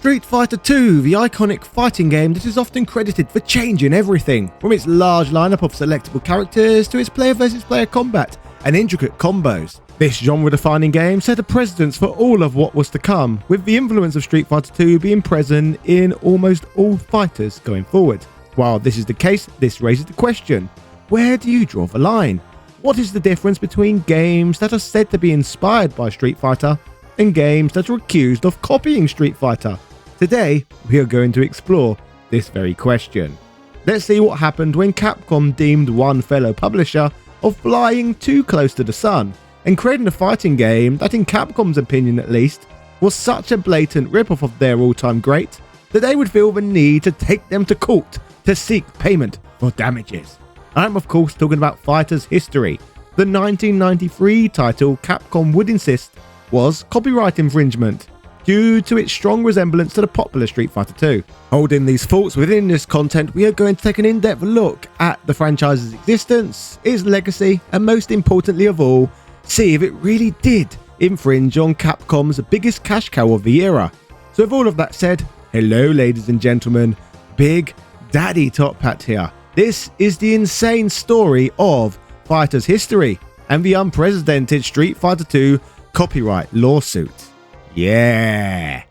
Street Fighter II, the iconic fighting game that is often credited for changing everything, from its large lineup of selectable characters to its player versus player combat and intricate combos. This genre-defining game set a precedence for all of what was to come, with the influence of Street Fighter II being present in almost all fighters going forward. While this is the case, this raises the question, where do you draw the line? What is the difference between games that are said to be inspired by Street Fighter and games that are accused of copying Street Fighter? Today, we are going to explore this very question. Let's see what happened when Capcom deemed one fellow publisher of flying too close to the sun and creating a fighting game that, in Capcom's opinion at least, was such a blatant rip-off of their all-time great that they would feel the need to take them to court to seek payment for damages. I'm of course talking about Fighter's History, the 1993 title Capcom would insist was copyright infringement, due to its strong resemblance to the popular Street Fighter II. Holding these thoughts within this content, we are going to take an in-depth look at the franchise's existence, its legacy, and most importantly of all, see if it really did infringe on Capcom's biggest cash cow of the era. So with all of that said, hello ladies and gentlemen, Big Daddy Top Hat here. This is the insane story of Fighter's History and the unprecedented Street Fighter II copyright lawsuit. Yeah!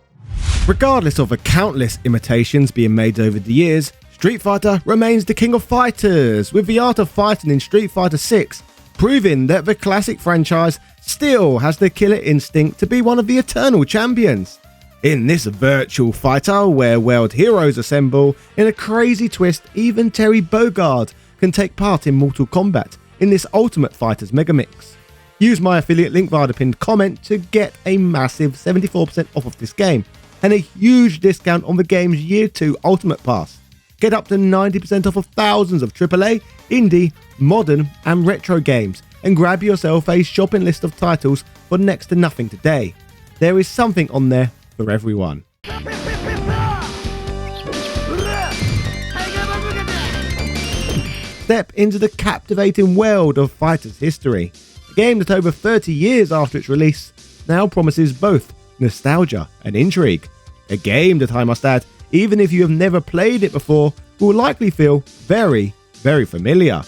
Regardless of the countless imitations being made over the years, Street Fighter remains the king of fighters, with the art of fighting in Street Fighter 6 proving that the classic franchise still has the killer instinct to be one of the eternal champions. In this virtual fighter where world heroes assemble, in a crazy twist even Terry Bogard can take part in Mortal Kombat in this Ultimate Fighters megamix. Use my affiliate link via the pinned comment to get a massive 74% off of this game and a huge discount on the game's Year 2 Ultimate Pass. Get up to 90% off of thousands of AAA, indie, modern and retro games and grab yourself a shopping list of titles for next to nothing today. There is something on there for everyone. Step into the captivating world of Fighter's History. A game that over 30 years after its release now promises both nostalgia and intrigue. A game that, I must add, even if you have never played it before, will likely feel very, very familiar.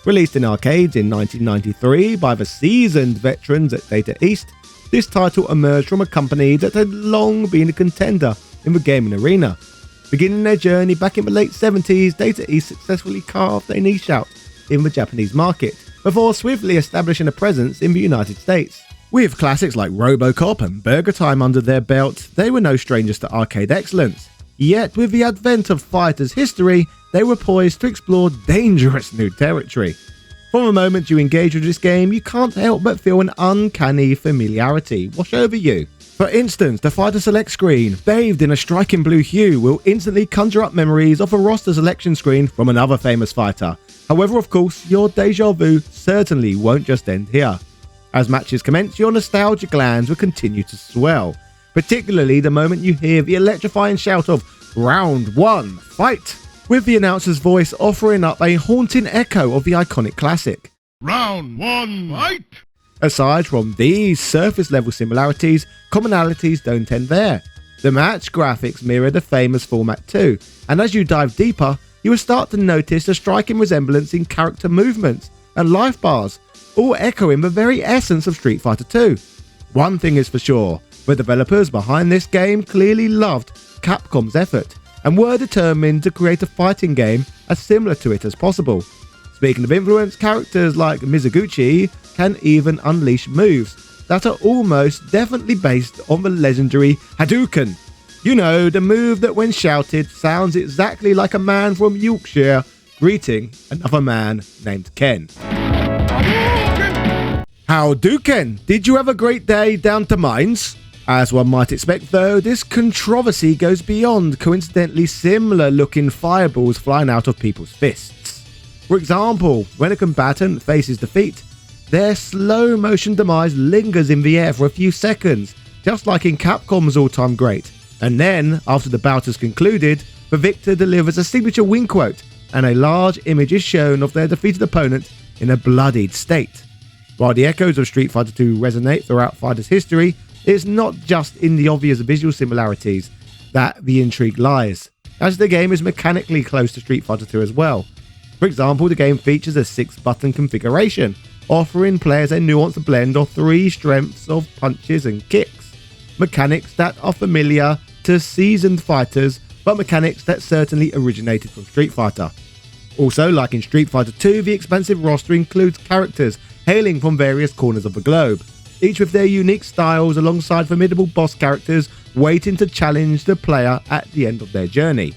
Released in arcades in 1993 by the seasoned veterans at Data East, this title emerged from a company that had long been a contender in the gaming arena. Beginning their journey back in the late 70s, Data East successfully carved a niche out in the Japanese market, before swiftly establishing a presence in the United States. With classics like RoboCop and Burger Time under their belt, they were no strangers to arcade excellence. Yet with the advent of Fighter's History, they were poised to explore dangerous new territory. From the moment you engage with this game, you can't help but feel an uncanny familiarity wash over you. For instance, the Fighter Select screen, bathed in a striking blue hue, will instantly conjure up memories of a roster selection screen from another famous fighter. However, of course, your deja vu certainly won't just end here. As matches commence, your nostalgia glands will continue to swell, particularly the moment you hear the electrifying shout of "Round 1, fight!" with the announcer's voice offering up a haunting echo of the iconic classic. Round 1, fight! Aside from these surface-level similarities, commonalities don't end there. The match graphics mirror the famous format too, and as you dive deeper, you will start to notice a striking resemblance in character movements and life bars, all echoing the very essence of Street Fighter II. One thing is for sure, the developers behind this game clearly loved Capcom's effort and were determined to create a fighting game as similar to it as possible. Speaking of influence, characters like Mizoguchi can even unleash moves that are almost definitely based on the legendary Hadouken. You know, the move that when shouted sounds exactly like a man from Yorkshire greeting another man named Ken. Hadouken! Did you have a great day down to mines? As one might expect though, this controversy goes beyond coincidentally similar looking fireballs flying out of people's fists. For example, when a combatant faces defeat, their slow motion demise lingers in the air for a few seconds, just like in Capcom's all-time great. And then, after the bout has concluded, the victor delivers a signature win quote, and a large image is shown of their defeated opponent in a bloodied state. While the echoes of Street Fighter II resonate throughout Fighter's history, it's not just in the obvious visual similarities. that the intrigue lies, as the game is mechanically close to Street Fighter 2 as well. For example, the game features a 6-button configuration, offering players a nuanced blend of 3 strengths of punches and kicks, mechanics that are familiar to seasoned fighters, but mechanics that certainly originated from Street Fighter. Also, like in Street Fighter 2, the expansive roster includes characters hailing from various corners of the globe, each with their unique styles alongside formidable boss characters waiting to challenge the player at the end of their journey.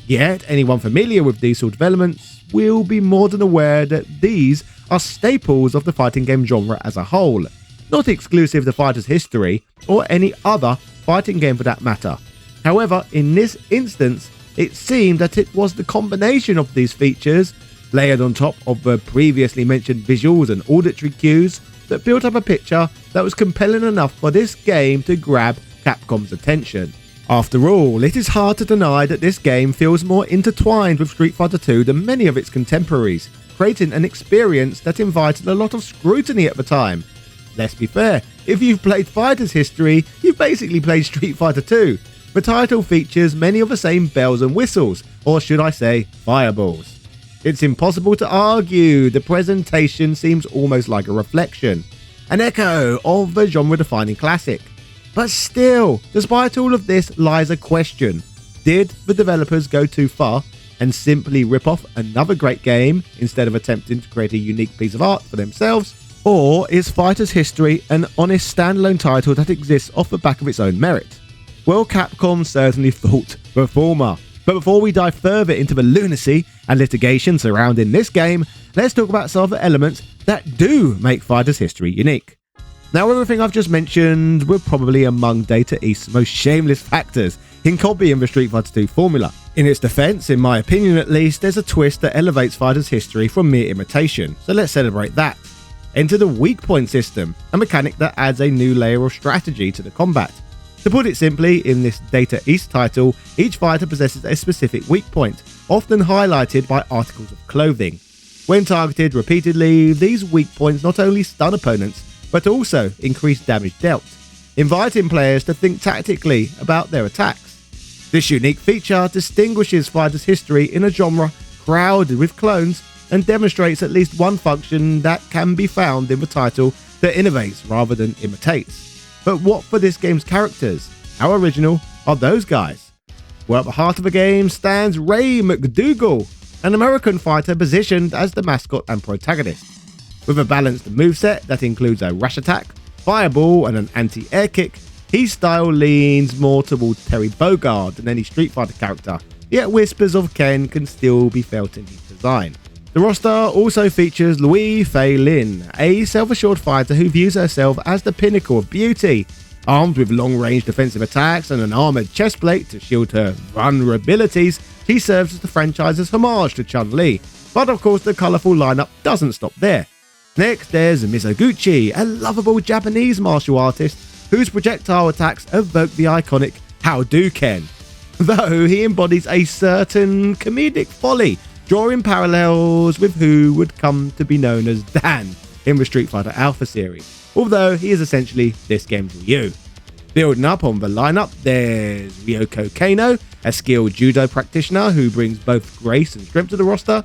Yet, anyone familiar with these sort of elements will be more than aware that these are staples of the fighting game genre as a whole, not exclusive to Fighter's history or any other fighting game for that matter. However, in this instance, it seemed that it was the combination of these features, layered on top of the previously mentioned visuals and auditory cues, that built up a picture that was compelling enough for this game to grab Capcom's attention. After all, it is hard to deny that this game feels more intertwined with Street Fighter 2 than many of its contemporaries, creating an experience that invited a lot of scrutiny at the time. Let's be fair, if you've played Fighter's history, you've basically played Street Fighter 2. The title features many of the same bells and whistles, or should I say, fireballs. It's impossible to argue the presentation seems almost like a reflection, an echo of the genre-defining classic. But still, despite all of this lies a question. Did the developers go too far and simply rip off another great game instead of attempting to create a unique piece of art for themselves? Or is Fighter's history an honest standalone title that exists off the back of its own merit? Well, Capcom certainly thought the former. But before we dive further into the lunacy and litigation surrounding this game, let's talk about some of the elements that do make Fighter's history unique. Now, everything I've just mentioned were probably among Data East's most shameless factors in copying the Street Fighter 2 formula. In its defense, in my opinion at least, there's a twist that elevates Fighter's history from mere imitation, so let's celebrate that. Enter the weak point system, a mechanic that adds a new layer of strategy to the combat. To put it simply, in this Data East title, each fighter possesses a specific weak point, often highlighted by articles of clothing. When targeted repeatedly, these weak points not only stun opponents, but also increase damage dealt, inviting players to think tactically about their attacks. This unique feature distinguishes Fighter's history in a genre crowded with clones and demonstrates at least one function that can be found in the title that innovates rather than imitates. But what for this game's characters? How original are those guys? Well, at the heart of the game stands Ray McDougal, an American fighter positioned as the mascot and protagonist. With a balanced moveset that includes a rush attack, fireball and an anti-air kick, his style leans more towards Terry Bogard than any Street Fighter character, yet whispers of Ken can still be felt in his design. The roster also features Louis Fei Lin, a self-assured fighter who views herself as the pinnacle of beauty. Armed with long-range defensive attacks and an armoured chestplate to shield her vulnerabilities, she serves as the franchise's homage to Chun-Li. But of course the colourful lineup doesn't stop there. Next there's Mizoguchi, a lovable Japanese martial artist whose projectile attacks evoke the iconic Hadouken, though he embodies a certain comedic folly, drawing parallels with who would come to be known as Dan in the Street Fighter Alpha series, although he is essentially this game's Ryu. Building up on the lineup, there's Ryoko Kano, a skilled judo practitioner who brings both grace and strength to the roster.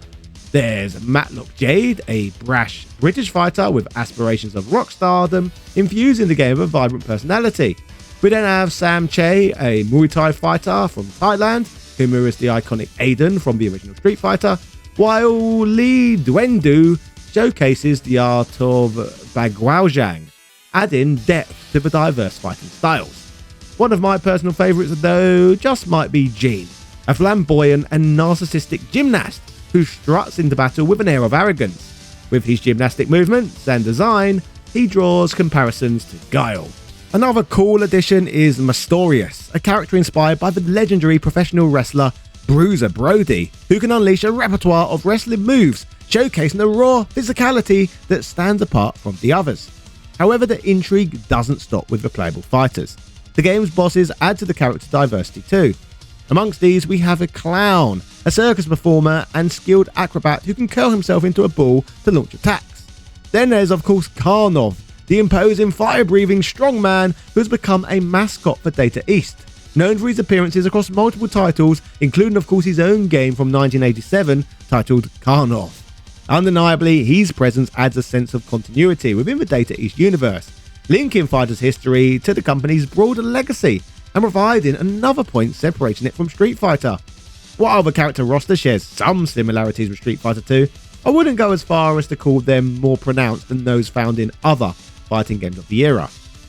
There's Matlock Jade, a brash British fighter with aspirations of rock stardom, infusing the game with a vibrant personality. We then have Sam Che, a Muay Thai fighter from Thailand, who mirrors the iconic Aiden from the original Street Fighter, while Lee Duendu showcases the art of Baguaozhang, adding depth to the diverse fighting styles. One of my personal favourites though just might be Gene, a flamboyant and narcissistic gymnast who struts into battle with an air of arrogance. With his gymnastic movements and design, he draws comparisons to Guile. Another cool addition is Mastorius, a character inspired by the legendary professional wrestler Bruiser Brody, who can unleash a repertoire of wrestling moves, showcasing the raw physicality that stands apart from the others. However, the intrigue doesn't stop with the playable fighters. The game's bosses add to the character diversity too. Amongst these we have a clown, a circus performer and skilled acrobat who can curl himself into a ball to launch attacks. Then there's of course Karnov, the imposing fire-breathing strongman who has become a mascot for Data East. known for his appearances across multiple titles, including of course his own game from 1987 titled Karnov. Undeniably, his presence adds a sense of continuity within the Data East universe, linking Fighter's history to the company's broader legacy and providing another point separating it from Street Fighter. While the character roster shares some similarities with Street Fighter 2, I wouldn't go as far as to call them more pronounced than those found in other fighting games of the era.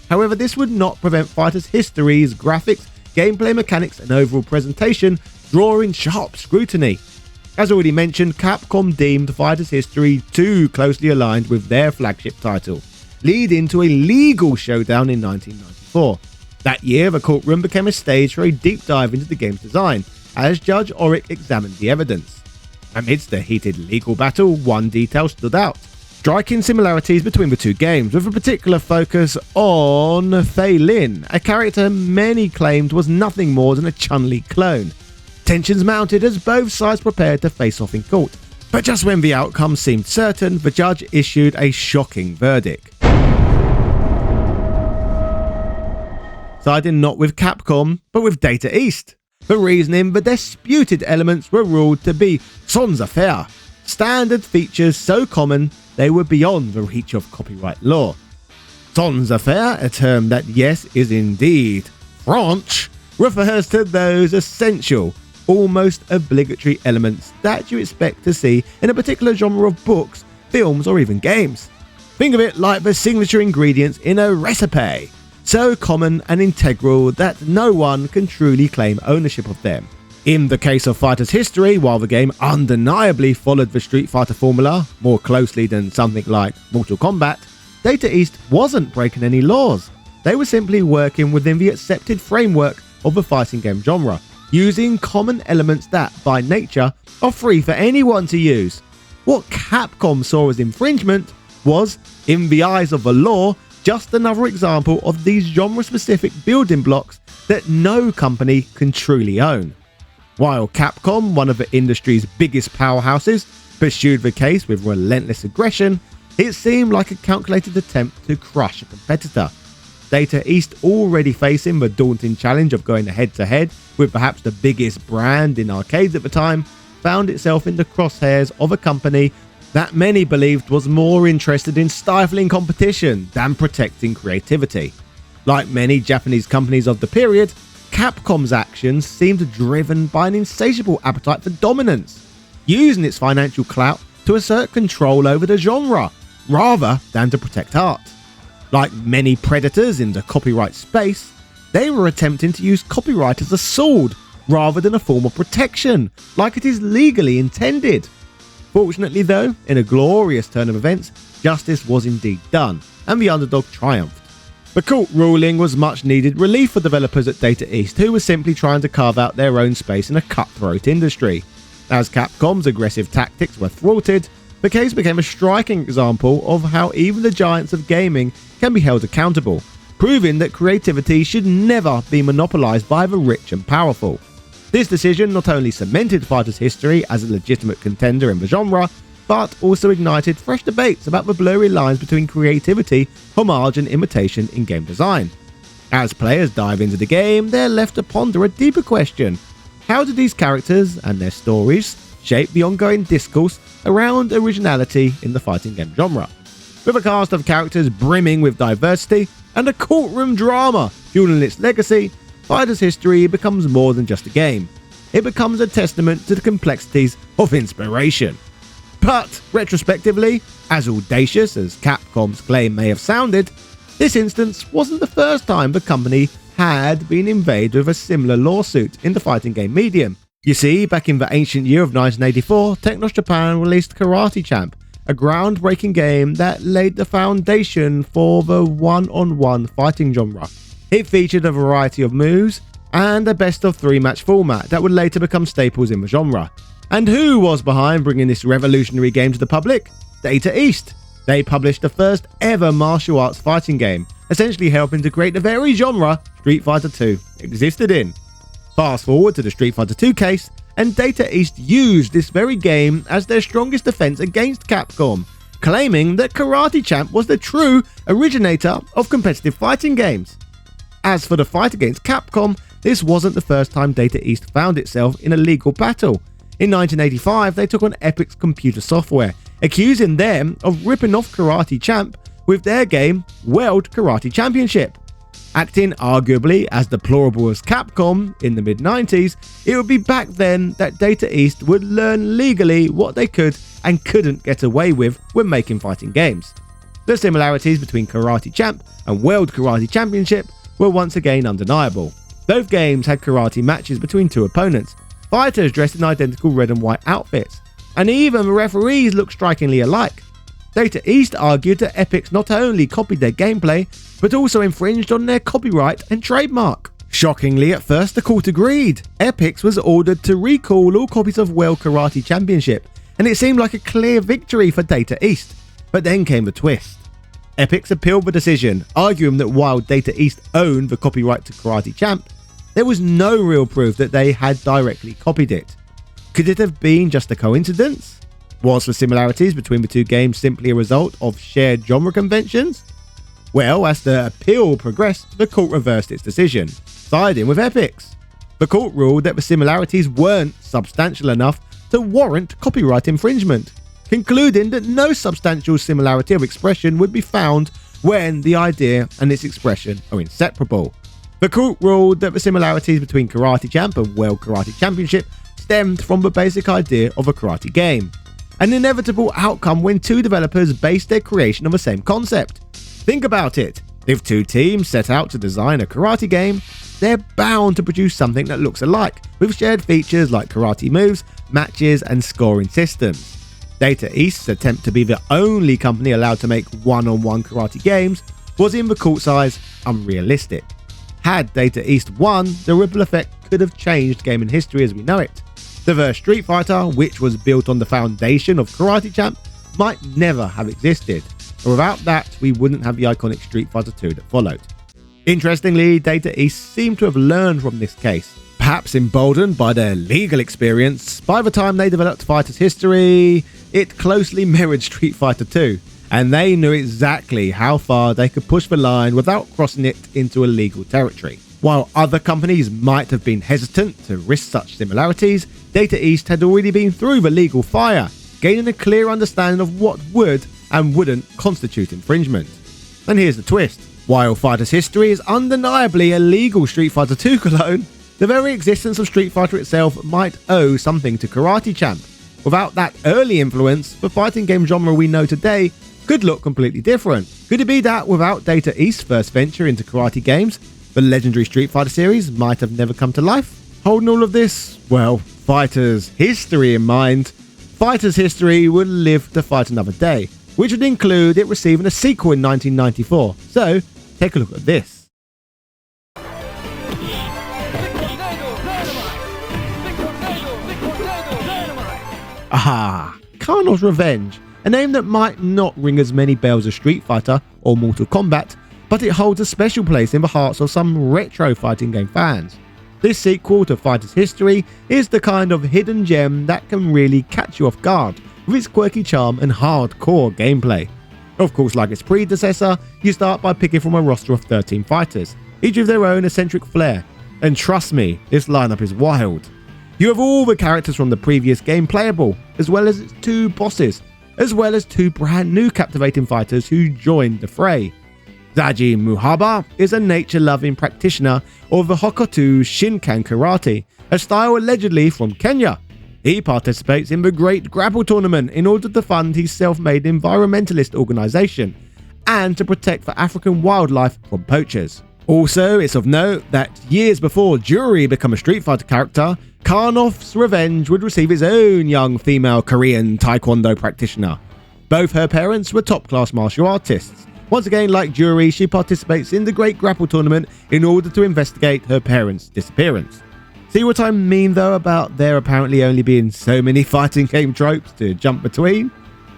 However, this would not prevent Fighter's history's graphics, gameplay mechanics and overall presentation drawing sharp scrutiny. As already mentioned, Capcom deemed Fighter's history too closely aligned with their flagship title, leading to a legal showdown in 1994. That year, the courtroom became a stage for a deep dive into the game's design, as Judge Auric examined the evidence. Amidst the heated legal battle, one detail stood out, striking similarities between the two games, with a particular focus on Fei Lin, a character many claimed was nothing more than a Chun-Li clone. Tensions mounted as both sides prepared to face off in court, but just when the outcome seemed certain, the judge issued a shocking verdict. Siding not with Capcom, but with Data East. The reasoning, the disputed elements were ruled to be sans affaire, standard features so common they were beyond the reach of copyright law. Sans affaire, a term that, yes, is indeed French, refers to those essential, almost obligatory elements that you expect to see in a particular genre of books, films, or even games. Think of it like the signature ingredients in a recipe, so common and integral that no one can truly claim ownership of them. In the case of Fighter's history, while the game undeniably followed the Street Fighter formula more closely than something like Mortal Kombat, Data East wasn't breaking any laws. They were simply working within the accepted framework of the fighting game genre, using common elements that, by nature, are free for anyone to use. What Capcom saw as infringement was, in the eyes of the law, just another example of these genre-specific building blocks that no company can truly own. While Capcom, one of the industry's biggest powerhouses, pursued the case with relentless aggression, it seemed like a calculated attempt to crush a competitor. Data East, already facing the daunting challenge of going head-to-head with perhaps the biggest brand in arcades at the time, found itself in the crosshairs of a company that many believed was more interested in stifling competition than protecting creativity. Like many Japanese companies of the period, Capcom's actions seemed driven by an insatiable appetite for dominance, using its financial clout to assert control over the genre, rather than to protect art. Like many predators in the copyright space, they were attempting to use copyright as a sword rather than a form of protection, like it is legally intended. Fortunately though, in a glorious turn of events, justice was indeed done, and the underdog triumphed. The court ruling was much needed relief for developers at Data East, who were simply trying to carve out their own space in a cutthroat industry. As Capcom's aggressive tactics were thwarted, the case became a striking example of how even the giants of gaming can be held accountable, proving that creativity should never be monopolized by the rich and powerful. This decision not only cemented Fighter's history as a legitimate contender in the genre, but also ignited fresh debates about the blurry lines between creativity, homage and imitation in game design. As players dive into the game, they're left to ponder a deeper question: how do these characters and their stories shape the ongoing discourse around originality in the fighting game genre? With a cast of characters brimming with diversity and a courtroom drama fueling its legacy, Fighter's history becomes more than just a game. It becomes a testament to the complexities of inspiration. But, retrospectively, as audacious as Capcom's claim may have sounded, this instance wasn't the first time the company had been invaded with a similar lawsuit in the fighting game medium. You see, back in the ancient year of 1984, Technos Japan released Karate Champ, a groundbreaking game that laid the foundation for the one-on-one fighting genre. It featured a variety of moves and a best-of-3 match format that would later become staples in the genre. And who was behind bringing this revolutionary game to the public? Data East. They published the first ever martial arts fighting game, essentially helping to create the very genre Street Fighter 2 existed in. Fast forward to the Street Fighter 2 case, and Data East used this very game as their strongest defense against Capcom, claiming that Karate Champ was the true originator of competitive fighting games. As for the fight against Capcom, this wasn't the first time Data East found itself in a legal battle. In 1985, they took on Epic's computer software, accusing them of ripping off Karate Champ with their game World Karate Championship. Acting arguably as deplorable as Capcom in the mid-90s, it would be back then that Data East would learn legally what they could and couldn't get away with when making fighting games. The similarities between Karate Champ and World Karate Championship were once again undeniable. Both games had karate matches between two opponents, fighters dressed in identical red and white outfits, and even the referees looked strikingly alike. Data East argued that Epix not only copied their gameplay, but also infringed on their copyright and trademark. Shockingly, at first the court agreed. Epix was ordered to recall all copies of World Karate Championship, and it seemed like a clear victory for Data East. But then came the twist. Epix appealed the decision, arguing that while Data East owned the copyright to Karate Champ, there was no real proof that they had directly copied it. Could it have been just a coincidence? Was the similarities between the two games simply a result of shared genre conventions? Well, as the appeal progressed, the court reversed its decision, siding with Epix. The court ruled that the similarities weren't substantial enough to warrant copyright infringement, concluding that no substantial similarity of expression would be found when the idea and its expression are inseparable. The court ruled that the similarities between Karate Champ and World Karate Championship stemmed from the basic idea of a karate game, an inevitable outcome when two developers based their creation on the same concept. Think about it. If two teams set out to design a karate game, they're bound to produce something that looks alike, with shared features like karate moves, matches, and scoring systems. Data East's attempt to be the only company allowed to make one-on-one karate games was in the court's eyes unrealistic. Had Data East won, the ripple effect could have changed gaming history as we know it. The first Street Fighter, which was built on the foundation of Karate Champ, might never have existed, and without that we wouldn't have the iconic Street Fighter 2 that followed. Interestingly, Data East seemed to have learned from this case. Perhaps emboldened by their legal experience, by the time they developed Fighter's history, it closely mirrored Street Fighter 2, and they knew exactly how far they could push the line without crossing it into illegal territory. While other companies might have been hesitant to risk such similarities, Data East had already been through the legal fire, gaining a clear understanding of what would and wouldn't constitute infringement. And here's the twist. While Fighter's history is undeniably a legal Street Fighter 2 clone, the very existence of Street Fighter itself might owe something to Karate Champ. Without that early influence, the fighting game genre we know today could look completely different. Could it be that without Data East's first venture into karate games, the legendary Street Fighter series might have never come to life? Holding all of this, well, Fighter's history in mind, Fighter's history would live to fight another day, which would include it receiving a sequel in 1994. So, take a look at this. Aha! Karnov's Revenge, a name that might not ring as many bells as Street Fighter or Mortal Kombat, but it holds a special place in the hearts of some retro fighting game fans. This sequel to Fighter's history is the kind of hidden gem that can really catch you off guard with its quirky charm and hardcore gameplay. Of course, like its predecessor, you start by picking from a roster of 13 fighters, each with their own eccentric flair, and trust me, this lineup is wild. You have all the characters from the previous game playable, as well as its two bosses, as well as two brand new captivating fighters who joined the fray. Zaji Muhaba is a nature-loving practitioner of the Hokuto Shinkan Karate, a style allegedly from Kenya. He participates in the Great Grapple Tournament in order to fund his self-made environmentalist organisation and to protect the African wildlife from poachers. Also, it's of note that years before Juri became a Street Fighter character, Karnov's Revenge would receive its own young female Korean Taekwondo practitioner. Both her parents were top-class martial artists. Once again, like Juri, she participates in the Great Grapple Tournament in order to investigate her parents' disappearance. See what I mean though about there apparently only being so many fighting game tropes to jump between?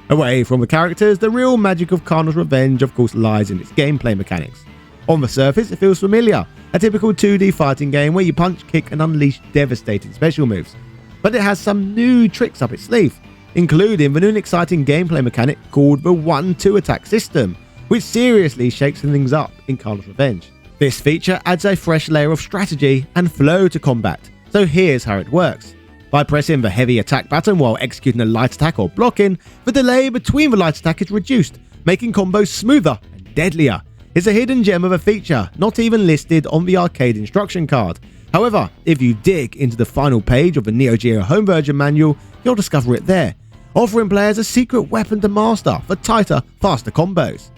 Away from the characters, the real magic of Karnov's Revenge of course lies in its gameplay mechanics. On the surface, it feels familiar, a typical 2D fighting game where you punch, kick and unleash devastating special moves. But it has some new tricks up its sleeve, including the new and exciting gameplay mechanic called the 1-2 attack system, which seriously shakes things up in Karnov's Revenge. This feature adds a fresh layer of strategy and flow to combat, so here's how it works. By pressing the heavy attack button while executing a light attack or blocking, the delay between the light attack is reduced, making combos smoother and deadlier. It's a hidden gem of a feature, not even listed on the arcade instruction card. However, if you dig into the final page of the Neo Geo home version manual, you'll discover it there, offering players a secret weapon to master for tighter, faster combos.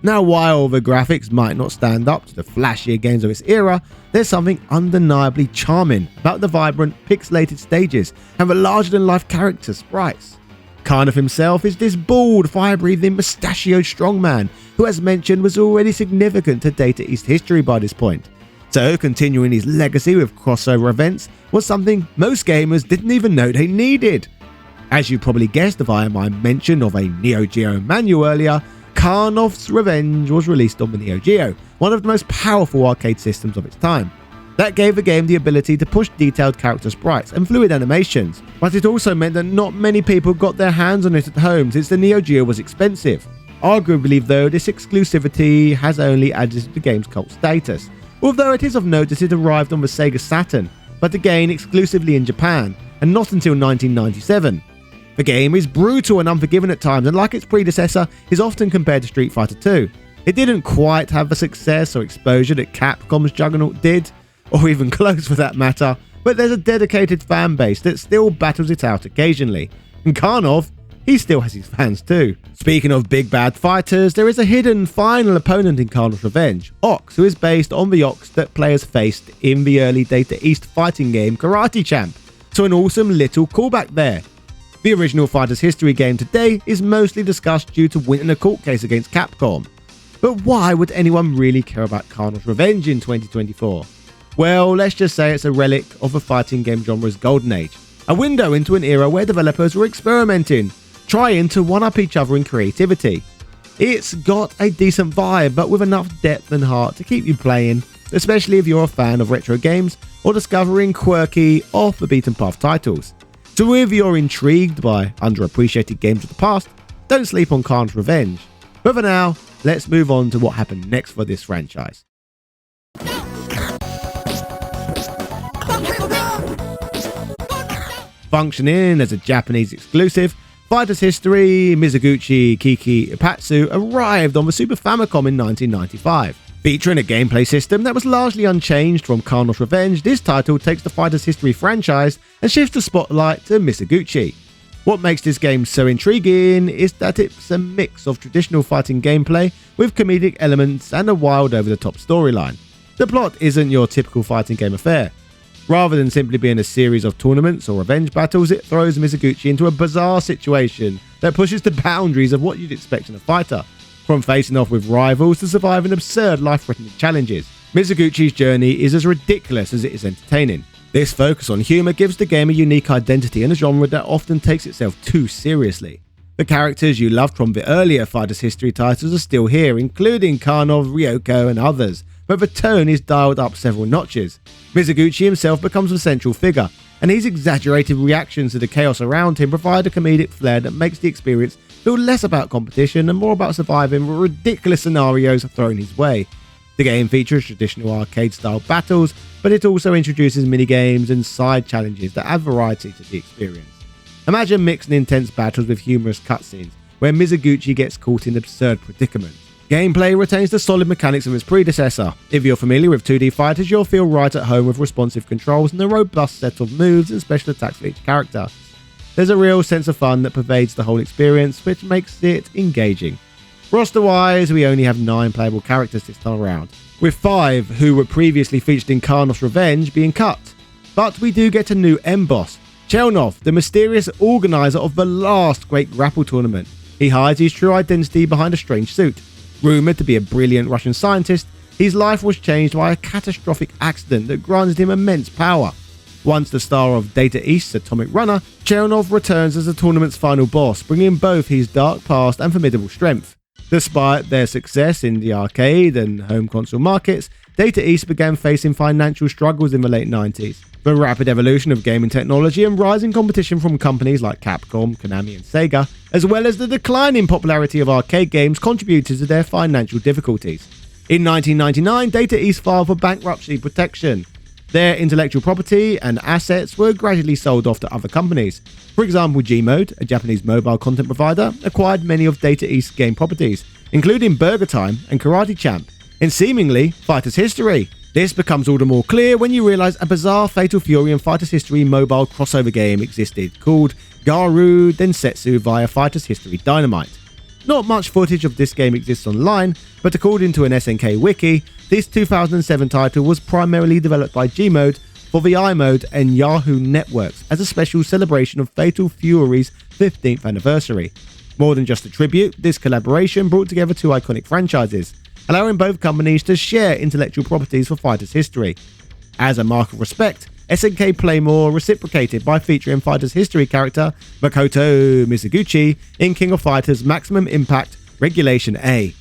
Now, while the graphics might not stand up to the flashier games of its era, there's something undeniably charming about the vibrant, pixelated stages and the larger-than-life character sprites. Karnov himself is this bald, fire-breathing, mustachioed strongman who, as mentioned, was already significant to Data East history by this point. So, continuing his legacy with crossover events was something most gamers didn't even know they needed. As you probably guessed via my mention of a Neo Geo manual earlier, Karnov's Revenge was released on the Neo Geo, one of the most powerful arcade systems of its time. That gave the game the ability to push detailed character sprites and fluid animations, but it also meant that not many people got their hands on it at home since the Neo Geo was expensive. Arguably though, this exclusivity has only added to the game's cult status, although it is of note that it arrived on the Sega Saturn, but again exclusively in Japan, and not until 1997. The game is brutal and unforgiving at times, and like its predecessor, is often compared to Street Fighter 2. It didn't quite have the success or exposure that Capcom's Juggernaut did, or even close for that matter, but there's a dedicated fan base that still battles it out occasionally. And Karnov, he still has his fans too. Speaking of big bad fighters, there is a hidden final opponent in Karnov's Revenge, Ox, who is based on the Ox that players faced in the early Data East fighting game Karate Champ, so an awesome little callback there. The original Fighter's History game today is mostly discussed due to winning a court case against Capcom. But why would anyone really care about Karnov's Revenge in 2024? Well, let's just say it's a relic of the fighting game genre's golden age, a window into an era where developers were experimenting, trying to one-up each other in creativity. It's got a decent vibe, but with enough depth and heart to keep you playing, especially if you're a fan of retro games or discovering quirky, off-the-beaten-path titles. So if you're intrigued by underappreciated games of the past, don't sleep on Karnov's Revenge. But for now, let's move on to what happened next for this franchise. Functioning as a Japanese exclusive, Fighter's History Mizoguchi Kiki Ipatsu arrived on the Super Famicom in 1995. Featuring a gameplay system that was largely unchanged from Karnov's Revenge, this title takes the Fighter's History franchise and shifts the spotlight to Mizoguchi. What makes this game so intriguing is that it's a mix of traditional fighting gameplay with comedic elements and a wild over-the-top storyline. The plot isn't your typical fighting game affair. Rather than simply being a series of tournaments or revenge battles, it throws Mizoguchi into a bizarre situation that pushes the boundaries of what you'd expect in a fighter. From facing off with rivals to surviving absurd life-threatening challenges, Mizoguchi's journey is as ridiculous as it is entertaining. This focus on humour gives the game a unique identity in a genre that often takes itself too seriously. The characters you loved from the earlier Fighter's History titles are still here, including Karnov, Ryoko and others, but the tone is dialed up several notches. Mizoguchi himself becomes the central figure, and his exaggerated reactions to the chaos around him provide a comedic flair that makes the experience feel less about competition and more about surviving the ridiculous scenarios thrown his way. The game features traditional arcade-style battles, but it also introduces minigames and side challenges that add variety to the experience. Imagine mixing intense battles with humorous cutscenes, where Mizoguchi gets caught in absurd predicaments. Gameplay retains the solid mechanics of its predecessor. If you're familiar with 2D fighters, you'll feel right at home with responsive controls and a robust set of moves and special attacks for each character. There's a real sense of fun that pervades the whole experience, which makes it engaging. Roster-wise, we only have 9 playable characters this time around, with 5 who were previously featured in Karnov's Revenge being cut. But we do get a new M-Boss, Chelnov, the mysterious organizer of the last great grapple tournament. He hides his true identity behind a strange suit. Rumoured to be a brilliant Russian scientist, his life was changed by a catastrophic accident that granted him immense power. Once the star of Data East's Atomic Runner, Chelnov returns as the tournament's final boss, bringing both his dark past and formidable strength. Despite their success in the arcade and home console markets, Data East began facing financial struggles in the late 90s. The rapid evolution of gaming technology and rising competition from companies like Capcom, Konami and Sega, as well as the decline in popularity of arcade games, contributed to their financial difficulties. In 1999, Data East filed for bankruptcy protection. Their intellectual property and assets were gradually sold off to other companies. For example, Gmode, a Japanese mobile content provider, acquired many of Data East's game properties, including Burger Time and Karate Champ, and seemingly Fighter's History. This becomes all the more clear when you realize a bizarre Fatal Fury and Fighter's History mobile crossover game existed called Garu Densetsu via Fighter's History Dynamite. Not much footage of this game exists online, but according to an SNK wiki, this 2007 title was primarily developed by Gmode for the iMode and Yahoo networks as a special celebration of Fatal Fury's 15th anniversary. More than just a tribute, this collaboration brought together two iconic franchises, allowing both companies to share intellectual properties for Fighter's History. As a mark of respect, SNK Playmore reciprocated by featuring Fighter's History character Makoto Mizoguchi in King of Fighters Maximum Impact Regulation A.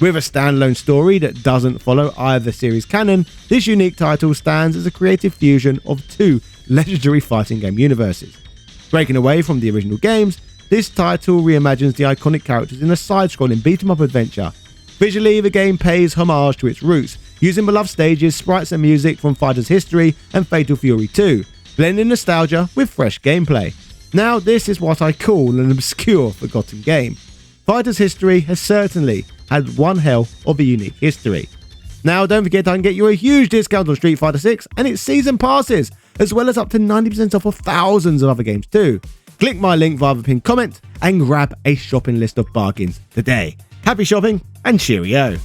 With a standalone story that doesn't follow either series canon, this unique title stands as a creative fusion of two legendary fighting game universes. Breaking away from the original games, this title reimagines the iconic characters in a side-scrolling beat-em-up adventure. Visually, the game pays homage to its roots, using beloved stages, sprites and music from Fighter's History and Fatal Fury 2, blending nostalgia with fresh gameplay. Now, this is what I call an obscure, forgotten game. Fighter's History has certainly had one hell of a unique history. Now, don't forget I can get you a huge discount on Street Fighter 6 and its season passes, as well as up to 90% off of thousands of other games too. Click my link via the pinned comment and grab a shopping list of bargains today. Happy shopping and cheerio!